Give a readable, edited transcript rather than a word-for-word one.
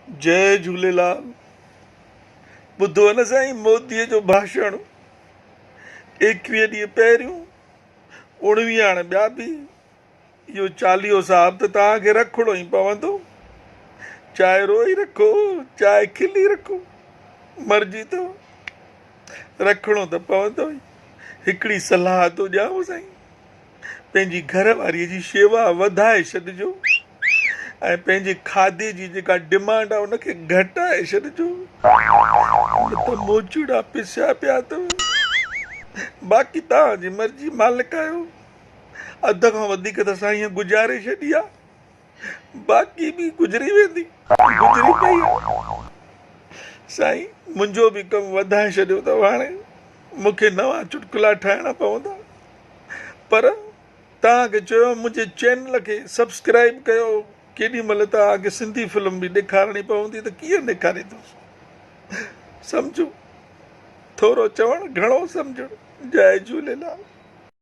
जय झूलेलाल। ॿुधो न साईं मोदीअ जो भाषण 21 ॾींहं पहिरियों 19 हाणे ॿिया बि। इहो चालीहो साहब त तव्हांखे रखिणो ई पवंदो। चाहे रोई रखो चाहे खिली रखो, मर्ज़ी अथव, रखिणो त पवंदो ई। हिकिड़ी सलाह थो ॾियांव साईं, पंहिंजी घरवारीअ जी शेवा वधाए छॾिजो ऐं पंहिंजे खाधे जी जेका डिमांड आहे उनखे घटाए छॾिजो, न त मोचूड़ा पिसिया पिया अथव। बाक़ी तव्हांजी मर्ज़ी, मालिक आहियो। अध खां वधीक त साईं गुज़ारे छॾी आहे, बाक़ी बि गुज़री वेंदी, गुज़री पई आहे। साईं मुंहिंजो बि कमु वधाए छॾियो अथव। हाणे मूंखे नवां चुटकुला ठाहिणा पवंदा, पर तव्हांखे चयो मुंहिंजे चैनल खे सब्सक्राइब कयो। केॾी महिल तव्हांखे सिंधी फिल्म बि ॾेखारणी पवंदी त कीअं ॾेखारींदुसि। सम्झो, थोरो चवणु घणो सम्झणु। जय झूलेलाल।